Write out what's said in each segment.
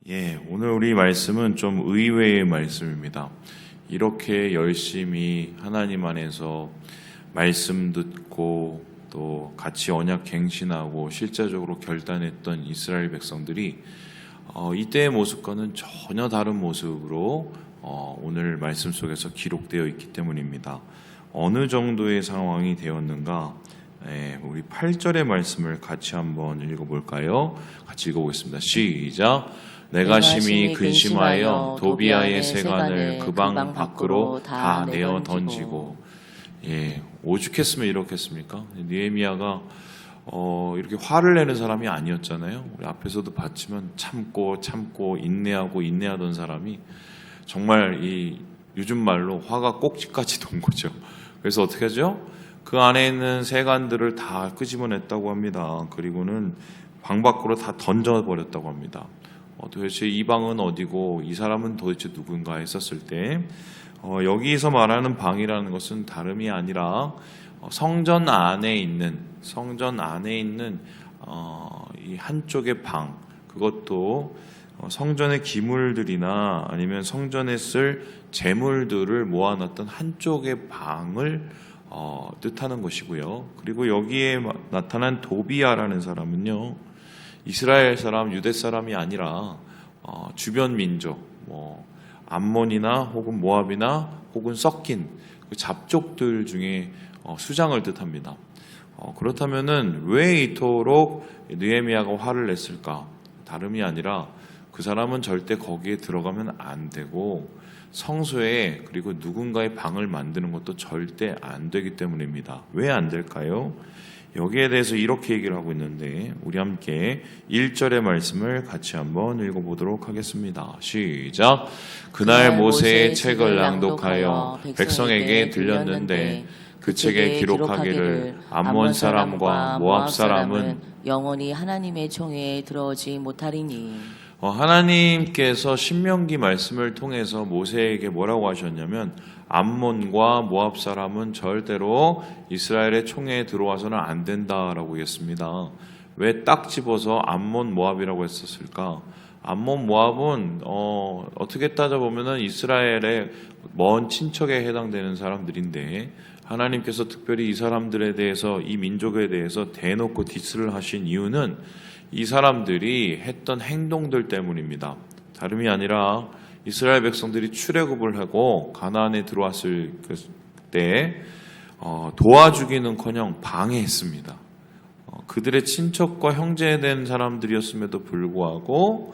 오늘 우리 말씀은 좀 의외의 말씀입니다. 이렇게 열심히 하나님 안에서 말씀 듣고 또 같이 언약 갱신하고 실제적으로 결단했던 이스라엘 백성들이 이때의 모습과는 전혀 다른 모습으로 오늘 말씀 속에서 기록되어 있기 때문입니다. 어느 정도의 상황이 되었는가? 우리 8절의 말씀을 같이 한번 읽어볼까요? 같이 읽어보겠습니다. 시작! 내가 심히 근심하여 도비아의 세간을 그 방 밖으로 다 내어 던지고. 오죽했으면 이렇겠습니까? 느헤미야가 이렇게 화를 내는 사람이 아니었잖아요. 우리 앞에서도 봤지만 참고 인내하던 사람이 정말 이 요즘 말로 화가 꼭지까지 돈 거죠. 그래서 어떻게 하죠? 그 안에 있는 세간들을 다 끄집어냈다고 합니다. 그리고는 방 밖으로 다 던져버렸다고 합니다. 도대체 이 방은 어디고 이 사람은 도대체 누군가 했었을 때 여기서 말하는 방이라는 것은 다름이 아니라 성전 안에 있는 이 한쪽의 방, 그것도 성전의 기물들이나 아니면 성전에 쓸 재물들을 모아놨던 한쪽의 방을 뜻하는 것이고요. 그리고 여기에 나타난 도비아라는 사람은요, 이스라엘 사람, 유대 사람이 아니라 주변 민족, 암몬이나 혹은 모압이나 혹은 섞인 그 잡족들 중에 수장을 뜻합니다. 그렇다면은 왜 이토록 느헤미야가 화를 냈을까? 다름이 아니라 그 사람은 절대 거기에 들어가면 안 되고 성소에 그리고 누군가의 방을 만드는 것도 절대 안 되기 때문입니다. 왜 안 될까요? 여기에 대해서 이렇게 얘기를 하고 있는데 우리 함께 1절의 말씀을 같이 한번 읽어보도록 하겠습니다. 시작! 그날 모세의 책을 낭독하여 백성에게 들렸는데 그 책에 기록하기를 암몬 사람과 모압 사람은 영원히 하나님의 총회에 들어오지 못하리니. 하나님께서 신명기 말씀을 통해서 모세에게 뭐라고 하셨냐면 암몬과 모압 사람은 절대로 이스라엘의 총회에 들어와서는 안 된다라고 했습니다. 왜 딱 집어서 암몬 모압이라고 했었을까? 암몬 모압은 어떻게 따져보면 이스라엘의 먼 친척에 해당되는 사람들인데 하나님께서 특별히 이 사람들에 대해서, 이 민족에 대해서 대놓고 디스를 하신 이유는 이 사람들이 했던 행동들 때문입니다. 다름이 아니라 이스라엘 백성들이 출애굽을 하고 가나안에 들어왔을 때 도와주기는커녕 방해했습니다. 그들의 친척과 형제된 사람들이었음에도 불구하고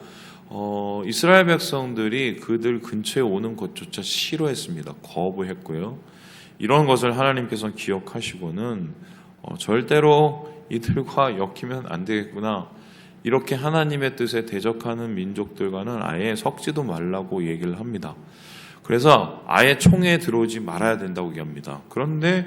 이스라엘 백성들이 그들 근처에 오는 것조차 싫어했습니다. 거부했고요. 이런 것을 하나님께서는 기억하시고는 절대로 이들과 엮이면 안 되겠구나, 이렇게 하나님의 뜻에 대적하는 민족들과는 아예 섞지도 말라고 얘기를 합니다. 그래서 아예 총회에 들어오지 말아야 된다고 얘기합니다. 그런데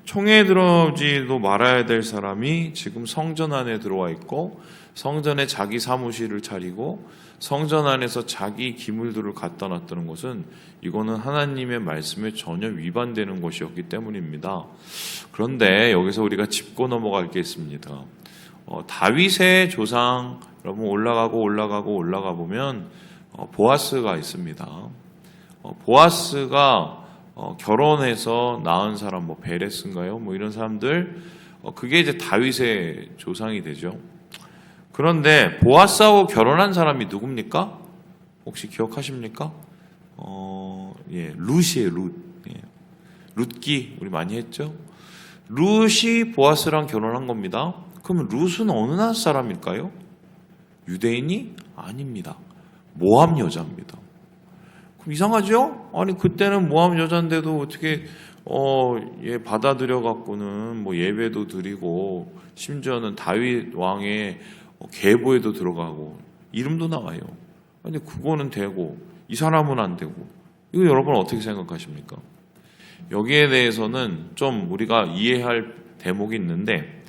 총회에 들어오지도 말아야 될 사람이 지금 성전 안에 들어와 있고 성전에 자기 사무실을 차리고 성전 안에서 자기 기물들을 갖다 놨다는 것은 이거는 하나님의 말씀에 전혀 위반되는 것이었기 때문입니다. 그런데 여기서 우리가 짚고 넘어갈 게 있습니다. 다윗의 조상, 여러분 올라가 보면 보아스가 있습니다. 보아스가 결혼해서 낳은 사람, 베레스인가요? 이런 사람들, 그게 이제 다윗의 조상이 되죠. 그런데 보아스하고 결혼한 사람이 누굽니까? 혹시 기억하십니까? 룻이에요, 룻. 룻기 우리 많이 했죠. 룻이 보아스랑 결혼한 겁니다. 그러면 룻은 어느 나라 사람일까요? 유대인이 아닙니다. 모압 여자입니다. 그럼 이상하죠? 아니 그때는 모압 여자인데도 어떻게 받아들여 갖고는 예배도 드리고 심지어는 다윗 왕의 계보에도 들어가고 이름도 나와요. 근데 그거는 되고 이 사람은 안 되고, 이거 여러분 어떻게 생각하십니까? 여기에 대해서는 좀 우리가 이해할 대목이 있는데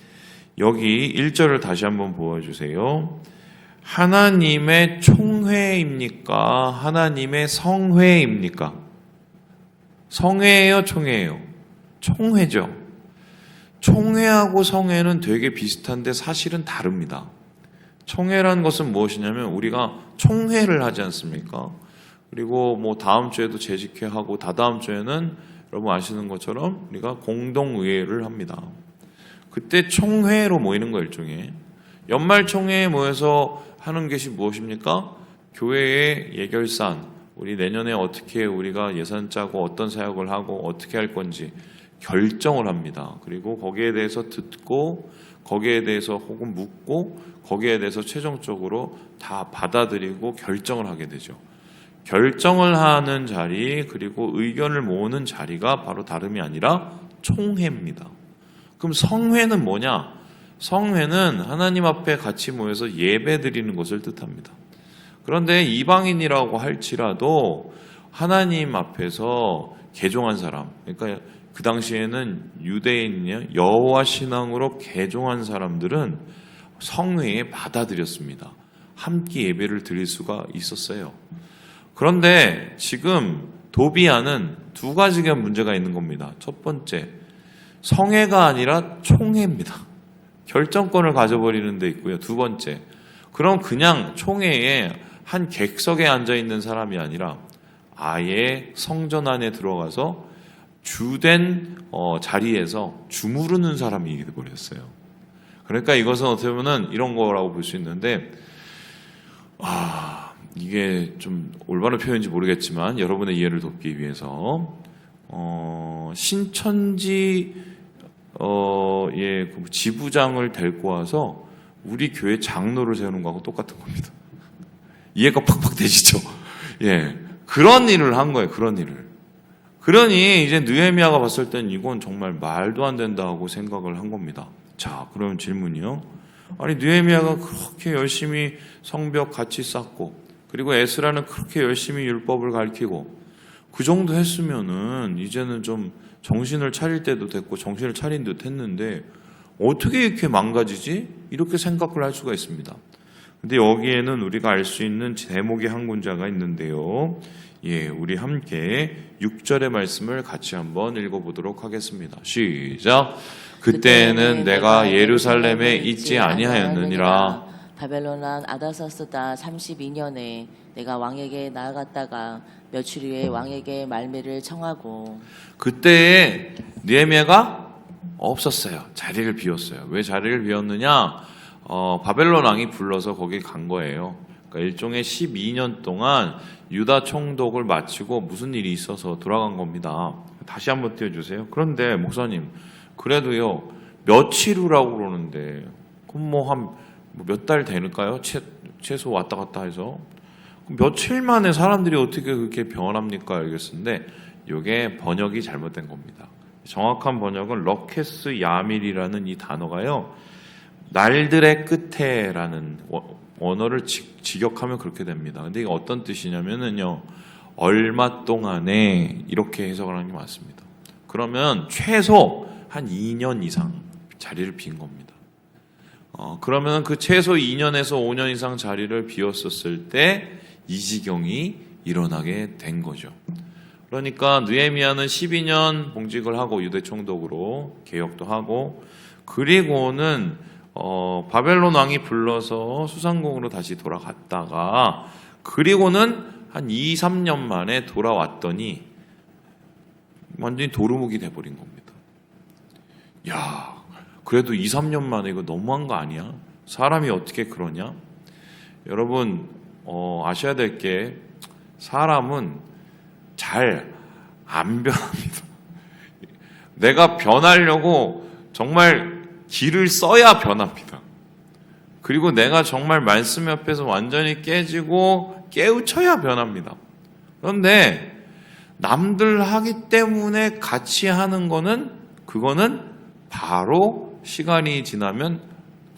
여기 1절을 다시 한번 보여주세요. 하나님의 총회입니까? 하나님의 성회입니까? 성회예요, 총회예요? 총회죠. 총회하고 성회는 되게 비슷한데 사실은 다릅니다. 총회라는 것은 무엇이냐면 우리가 총회를 하지 않습니까? 그리고 뭐 다음 주에도 재직회하고 다다음 주에는 여러분 아시는 것처럼 우리가 공동의회를 합니다. 그때 총회로 모이는 거예요, 일종의. 연말 총회에 모여서 하는 것이 무엇입니까? 교회의 예결산, 우리 내년에 어떻게 우리가 예산 짜고 어떤 사역을 하고 어떻게 할 건지 결정을 합니다. 그리고 거기에 대해서 듣고 거기에 대해서 혹은 묻고 거기에 대해서 최종적으로 다 받아들이고 결정을 하게 되죠. 결정을 하는 자리 그리고 의견을 모으는 자리가 바로 다름이 아니라 총회입니다. 그럼 성회는 뭐냐? 성회는 하나님 앞에 같이 모여서 예배 드리는 것을 뜻합니다. 그런데 이방인이라고 할지라도 하나님 앞에서 개종한 사람, 그러니까 그 당시에는 유대인이냐 여호와 신앙으로 개종한 사람들은 성회에 받아들였습니다. 함께 예배를 드릴 수가 있었어요. 그런데 지금 도비아는 두 가지가 문제가 있는 겁니다. 첫 번째, 성회가 아니라 총회입니다. 결정권을 가져버리는 데 있고요. 두 번째, 그럼 그냥 총회에 한 객석에 앉아있는 사람이 아니라 아예 성전 안에 들어가서 주된 자리에서 주무르는 사람이 되어버렸어요. 그러니까 이것은 어떻게 보면 이런 거라고 볼 수 있는데 이게 좀 올바른 표현인지 모르겠지만 여러분의 이해를 돕기 위해서 신천지 그 지부장을 데리고 와서 우리 교회 장로를 세우는 거하고 똑같은 겁니다. 이해가 팍팍 되시죠? 예, 그런 일을 한 거예요. 그런 일을. 그러니 이제 느헤미야가 봤을 땐 이건 정말 말도 안 된다고 생각을 한 겁니다. 자, 그럼 질문이요. 아니 느헤미야가 그렇게 열심히 성벽 같이 쌓고 그리고 에스라는 그렇게 열심히 율법을 가르치고 그 정도 했으면은 이제는 좀 정신을 차릴 때도 됐고 정신을 차린 듯 했는데 어떻게 이렇게 망가지지? 이렇게 생각을 할 수가 있습니다. 근데 여기에는 우리가 알 수 있는 제목의 한 군자가 있는데요. 예, 우리 함께 6절의 말씀을 같이 한번 읽어보도록 하겠습니다. 시작. 그때는 내가 예루살렘에 있지 아니하였느니라. 바벨론 왕 아다사스다 32년에 내가 왕에게 나아갔다가 며칠 후에 왕에게 말미를 청하고. 그때에 느헤미야가 없었어요. 자리를 비웠어요. 왜 자리를 비웠느냐? 바벨론 왕이 불러서 거기 간 거예요. 그러니까 일종의 12년 동안 유다 총독을 마치고 무슨 일이 있어서 돌아간 겁니다. 다시 한번 띄워주세요. 그런데 목사님, 그래도요 며칠 후라고 그러는데 그럼 뭐 한 몇 달 되는가요? 최소 왔다 갔다 해서 며칠 만에 사람들이 어떻게 그렇게 변합니까? 알겠는데 이게 번역이 잘못된 겁니다. 정확한 번역은 러케스 야밀이라는 이 단어가요 날들의 끝에라는 언어를 직역하면 그렇게 됩니다. 근데 이게 어떤 뜻이냐면은요 얼마 동안에 이렇게 해석을 하는 게 맞습니다. 그러면 최소 한 2년 이상 자리를 빈 겁니다. 그러면 그 최소 2년에서 5년 이상 자리를 비웠었을 때 이 지경이 일어나게 된 거죠. 그러니까 느헤미야는 12년 봉직을 하고 유대 총독으로 개혁도 하고 그리고는 바벨론 왕이 불러서 수상궁으로 다시 돌아갔다가 그리고는 한 2, 3년 만에 돌아왔더니 완전히 도루묵이 돼버린 겁니다. 야, 그래도 2, 3년 만에 이거 너무한 거 아니야? 사람이 어떻게 그러냐? 여러분 아셔야 될 게 사람은 잘 안 변합니다. 내가 변하려고 정말 길을 써야 변합니다. 그리고 내가 정말 말씀 옆에서 완전히 깨지고 깨우쳐야 변합니다. 그런데 남들 하기 때문에 같이 하는 거는 그거는 바로 시간이 지나면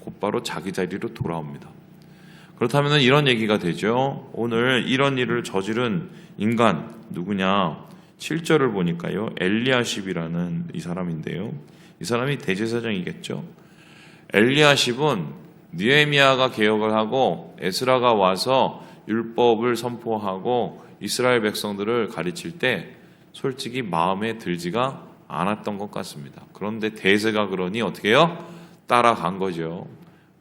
곧바로 자기 자리로 돌아옵니다. 그렇다면 이런 얘기가 되죠. 오늘 이런 일을 저지른 인간 누구냐? 7절을 보니까요. 엘리야십이라는 이 사람인데요. 이 사람이 대제사장이겠죠. 엘리야십은 느헤미야가 개혁을 하고 에스라가 와서 율법을 선포하고 이스라엘 백성들을 가르칠 때 솔직히 마음에 들지가 않았던 것 같습니다. 그런데 대세가 그러니 어떻게 해요? 따라간 거죠.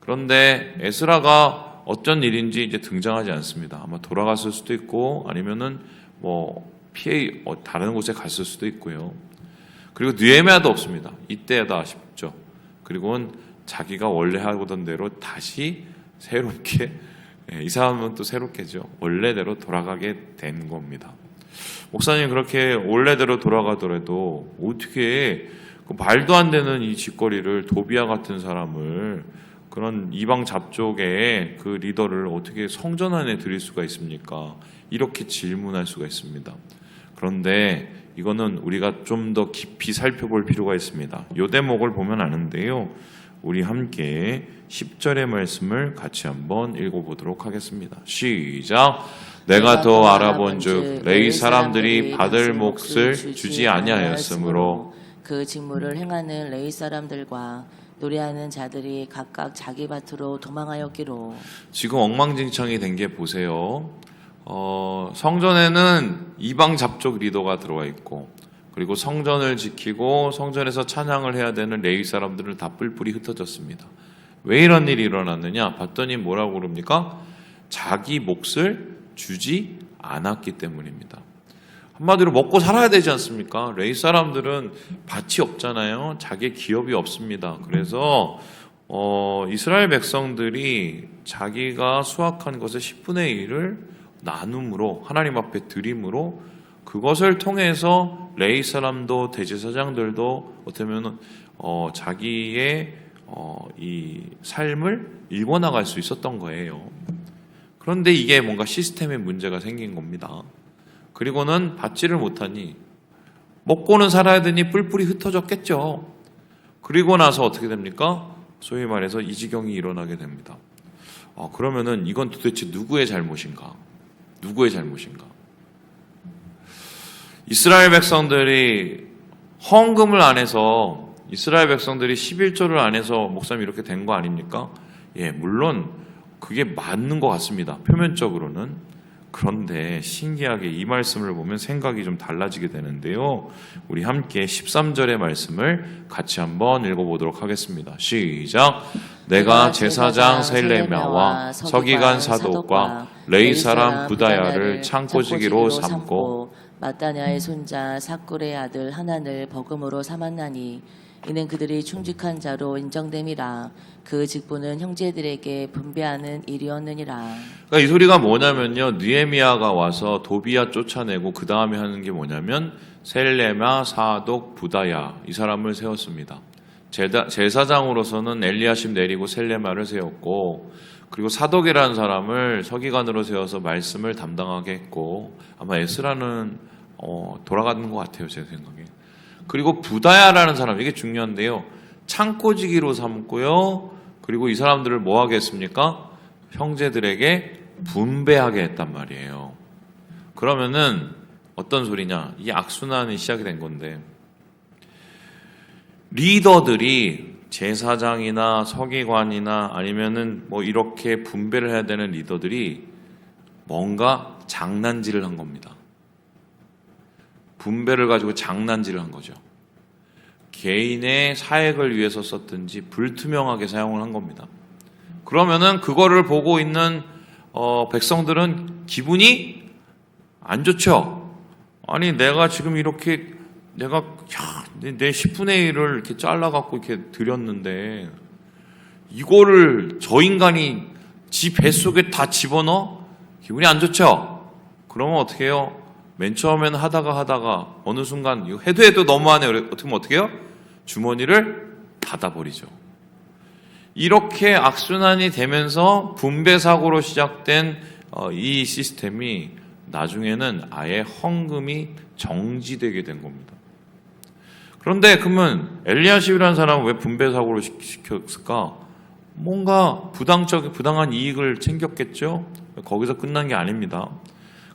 그런데 에스라가 어떤 일인지 이제 등장하지 않습니다. 아마 돌아갔을 수도 있고 아니면은 뭐 피해 다른 곳에 갔을 수도 있고요. 그리고 느헤미야도 없습니다. 이때다 싶죠. 그리고는 자기가 원래 하던 대로 다시 새롭게 이 사람은 또 새롭게죠. 원래대로 돌아가게 된 겁니다. 목사님 그렇게 원래대로 돌아가더라도 어떻게 그 말도 안 되는 이 짓거리를 도비아 같은 사람을 그런 이방 잡족의 그 리더를 어떻게 성전 안에 들일 수가 있습니까? 이렇게 질문할 수가 있습니다. 그런데 이거는 우리가 좀 더 깊이 살펴볼 필요가 있습니다. 이 대목을 보면 아는데요. 우리 함께 10절의 말씀을 같이 한번 읽어보도록 하겠습니다. 시작! 내가 더 알아본 즉 레위 사람들이 받을 몫을 주지 아니하였으므로 그 직무를 행하는 레위 사람들과 노래하는 자들이 각각 자기 밭으로 도망하였기로. 지금 엉망진창이 된 게 보세요. 성전에는 이방 잡족 리더가 들어와 있고 그리고 성전을 지키고 성전에서 찬양을 해야 되는 레위 사람들은 다 뿔뿔이 흩어졌습니다. 왜 이런 일이 일어났느냐? 봤더니 뭐라고 그럽니까? 자기 몫을 주지 않았기 때문입니다. 한마디로 먹고 살아야 되지 않습니까? 레위 사람들은 밭이 없잖아요. 자기 기업이 없습니다. 그래서 이스라엘 백성들이 자기가 수확한 것의 10분의 1을 나눔으로 하나님 앞에 드림으로 그것을 통해서 레위 사람도 대제사장들도 어떻게 보면 자기의 이 삶을 일궈나갈 수 있었던 거예요. 그런데 이게 뭔가 시스템에 문제가 생긴 겁니다. 그리고는 받지를 못하니 먹고는 살아야 되니 뿔뿔이 흩어졌겠죠. 그리고 나서 어떻게 됩니까? 소위 말해서 이 지경이 일어나게 됩니다. 그러면은 이건 도대체 누구의 잘못인가? 누구의 잘못인가? 이스라엘 백성들이 헌금을 안 해서 이스라엘 백성들이 11조를 안 해서 목사님 이렇게 된 거 아닙니까? 예, 물론 그게 맞는 것 같습니다. 표면적으로는. 그런데 신기하게 이 말씀을 보면 생각이 좀 달라지게 되는데요. 우리 함께 13절의 말씀을 같이 한번 읽어보도록 하겠습니다. 시작! 내가 제사장 셀레미야와 서기관 사독과 레위 사람 부다야를 창고지기로 삼고 마따냐의 손자 사꿀의 아들 하난을 버금으로 삼았나니 이는 그들이 충직한 자로 인정됨이라. 그 직분은 형제들에게 분배하는 일이었느니라. 그러니까 이 소리가 뭐냐면요. 느헤미야가 와서 도비야 쫓아내고 그 다음에 하는 게 뭐냐면 셀레마, 사독, 부다야 이 사람을 세웠습니다. 제사장으로서는 엘리야십 내리고 셀레마를 세웠고 그리고 사독이라는 사람을 서기관으로 세워서 말씀을 담당하게 했고 아마 에스라는 돌아가는 것 같아요. 제 생각에. 그리고 부다야라는 사람 이게 중요한데요. 창고지기로 삼고요. 그리고 이 사람들을 뭐 하게 했습니까? 형제들에게 분배하게 했단 말이에요. 그러면은 어떤 소리냐? 이 악순환이 시작이 된 건데 리더들이 제사장이나 서기관이나 아니면은 뭐 이렇게 분배를 해야 되는 리더들이 뭔가 장난질을 한 겁니다. 분배를 가지고 장난질을 한 거죠. 개인의 사익을 위해서 썼든지 불투명하게 사용을 한 겁니다. 그러면은 그거를 보고 있는 백성들은 기분이 안 좋죠. 아니 내가 지금 이렇게 내가 내 10분의 1을 이렇게 잘라갖고 이렇게 드렸는데 이거를 저 인간이 지 뱃속에 다 집어넣어? 기분이 안 좋죠. 그러면 어떻게 해요? 맨 처음에는 하다가 어느 순간 이거 해도 너무하네. 어떻게 해요? 주머니를 닫아버리죠. 이렇게 악순환이 되면서 분배 사고로 시작된 이 시스템이 나중에는 아예 헌금이 정지되게 된 겁니다. 그런데 그러면 엘리야십이라는 사람은 왜 분배 사고를 시켰을까? 뭔가 부당한 이익을 챙겼겠죠? 거기서 끝난 게 아닙니다.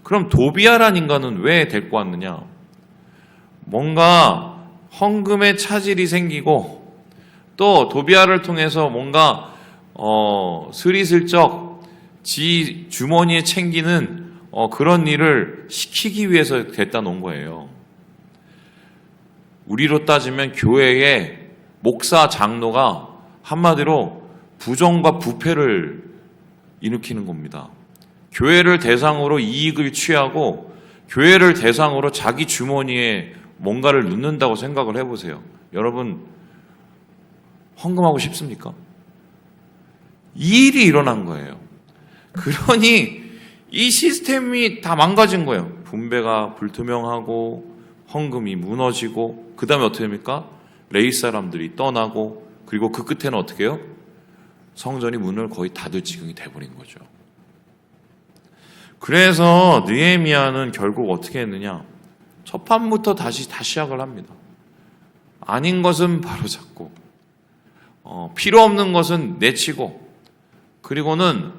그럼 도비야란 인간은 왜 데리고 왔느냐? 뭔가 헌금에 차질이 생기고 또 도비야를 통해서 뭔가 스리슬쩍 지 주머니에 챙기는 그런 일을 시키기 위해서 데려다 놓은 거예요. 우리로 따지면 교회의 목사 장로가 한마디로 부정과 부패를 일으키는 겁니다. 교회를 대상으로 이익을 취하고 교회를 대상으로 자기 주머니에 뭔가를 넣는다고 생각을 해보세요. 여러분 헌금하고 싶습니까? 이 일이 일어난 거예요. 그러니 이 시스템이 다 망가진 거예요. 분배가 불투명하고 헌금이 무너지고 그 다음에 어떻게 됩니까? 레위 사람들이 떠나고 그리고 그 끝에는 어떻게 해요? 성전이 문을 거의 닫을 지경이 돼버린 거죠. 그래서 느헤미야는 결국 어떻게 했느냐? 첫 판부터 다시 시작을 합니다. 아닌 것은 바로잡고 필요 없는 것은 내치고 그리고는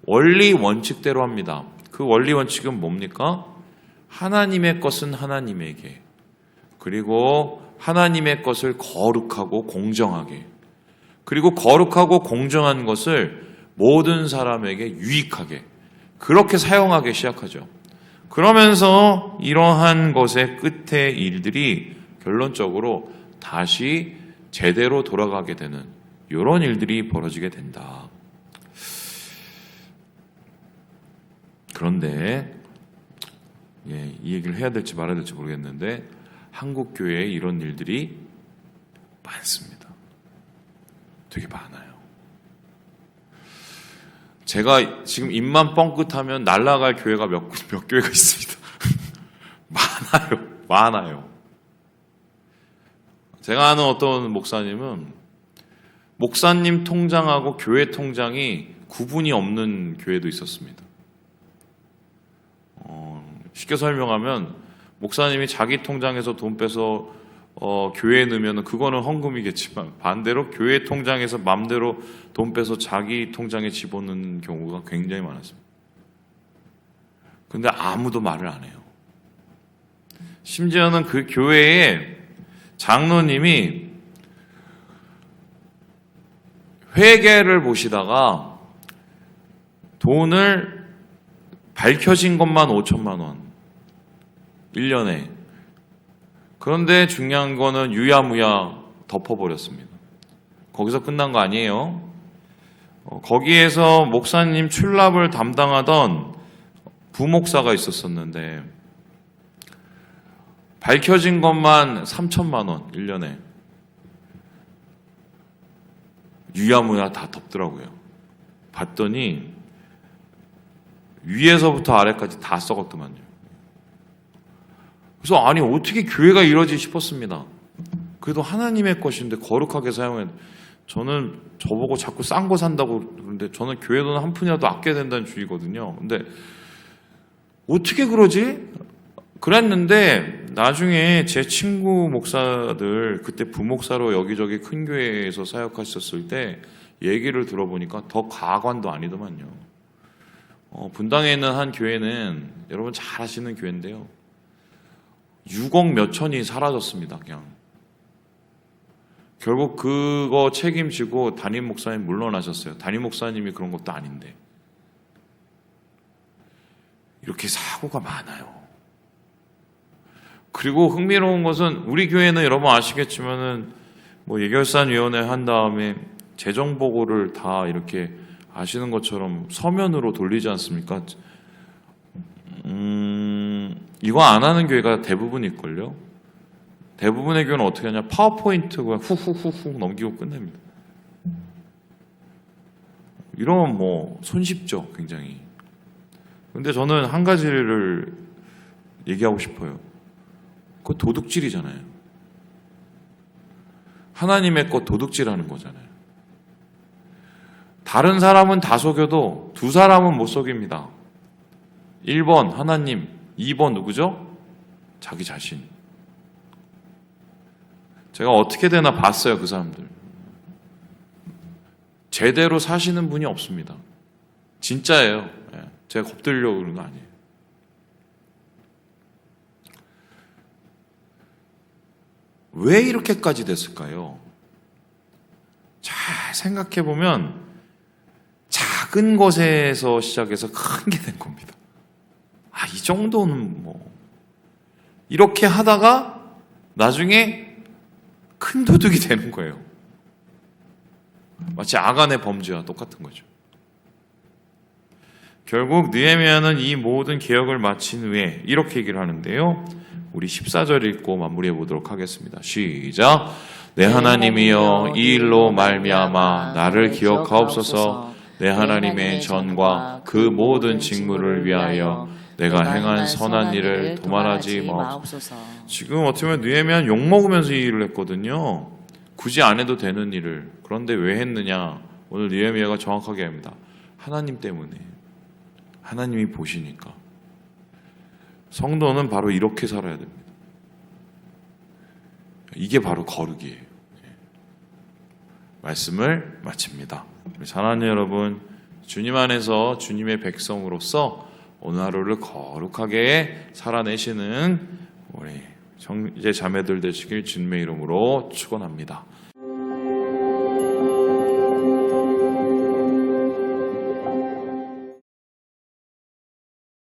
원리 원칙대로 합니다. 그 원리 원칙은 뭡니까? 하나님의 것은 하나님에게 그리고 하나님의 것을 거룩하고 공정하게 그리고 거룩하고 공정한 것을 모든 사람에게 유익하게 그렇게 사용하기 시작하죠. 그러면서 이러한 것의 끝의 일들이 결론적으로 다시 제대로 돌아가게 되는 이런 일들이 벌어지게 된다. 그런데 이 얘기를 해야 될지 말아야 될지 모르겠는데 한국 교회에 이런 일들이 많습니다. 되게 많아요. 제가 지금 입만 뻥끗하면 날아갈 교회가 몇 교회가 있습니다. 많아요. 제가 아는 어떤 목사님은 목사님 통장하고 교회 통장이 구분이 없는 교회도 있었습니다. 쉽게 설명하면 목사님이 자기 통장에서 돈 빼서 교회에 넣으면 그거는 헌금이겠지만 반대로 교회 통장에서 맘대로 돈 빼서 자기 통장에 집어넣는 경우가 굉장히 많았습니다. 근데 아무도 말을 안 해요. 심지어는 그 교회의 장로님이 회계를 보시다가 돈을 밝혀진 것만 5천만 원 1년에. 그런데 중요한 거는 유야무야 덮어버렸습니다. 거기서 끝난 거 아니에요. 거기에서 목사님 출납을 담당하던 부목사가 있었었는데 밝혀진 것만 3천만 원 1년에. 유야무야 다 덮더라고요. 봤더니 위에서부터 아래까지 다 썩었더만요. 그래서 아니 어떻게 교회가 이러지 싶었습니다. 그래도 하나님의 것인데 거룩하게 사용해. 저는 저보고 자꾸 싼 거 산다고 그러는데 저는 교회 돈 한 푼이라도 아껴야 된다는 주의거든요. 근데 어떻게 그러지? 그랬는데 나중에 제 친구 목사들 그때 부목사로 여기저기 큰 교회에서 사역하셨을 때 얘기를 들어보니까 더 가관도 아니더만요. 분당에 있는 한 교회는 여러분 잘 아시는 교회인데요. 6억 몇 천이 사라졌습니다. 그냥. 결국 그거 책임지고 담임 목사님 물러나셨어요. 담임 목사님이 그런 것도 아닌데. 이렇게 사고가 많아요. 그리고 흥미로운 것은 우리 교회는 여러분 아시겠지만은 뭐 예결산위원회 한 다음에 재정보고를 다 이렇게 아시는 것처럼 서면으로 돌리지 않습니까? 이거 안 하는 교회가 대부분일걸요. 대부분의 교회는 어떻게 하냐? 파워포인트가 후후후후 넘기고 끝냅니다. 이러면 뭐 손쉽죠, 굉장히. 근데 저는 한 가지를 얘기하고 싶어요. 그거 도둑질이잖아요. 하나님의 것 도둑질하는 거잖아요. 다른 사람은 다 속여도 두 사람은 못 속입니다. 1번 하나님, 2번 누구죠? 자기 자신. 제가 어떻게 되나 봤어요, 그 사람들. 제대로 사시는 분이 없습니다. 진짜예요. 제가 겁들려고 그런 거 아니에요. 왜 이렇게까지 됐을까요? 잘 생각해보면 작은 것에서 시작해서 큰 게 된 겁니다. 이 정도는 뭐 이렇게 하다가 나중에 큰 도둑이 되는 거예요. 마치 아간의 범죄와 똑같은 거죠. 결국 느헤미야는 이 모든 개혁을 마친 후에 이렇게 얘기를 하는데요. 우리 14절 읽고 마무리해 보도록 하겠습니다. 시작. 내 하나님이여 이 일로 말미암아 나를 기억하옵소서. 내 하나님의 전과 그 모든 직무를 위하여 내가 행한 선한 일을 도말하지 마옵소서. 지금 어떻게 보면 느헤미야는 욕먹으면서 이 일을 했거든요. 굳이 안 해도 되는 일을. 그런데 왜 했느냐? 오늘 느헤미야가 정확하게 합니다. 하나님 때문에. 하나님이 보시니까. 성도는 바로 이렇게 살아야 됩니다. 이게 바로 거룩이에요. 말씀을 마칩니다. 우리 사랑하는 여러분, 주님 안에서 주님의 백성으로서 오늘 하루를 거룩하게 살아내시는 우리 형제 자매들 되시길 주님의 이름으로 축원합니다.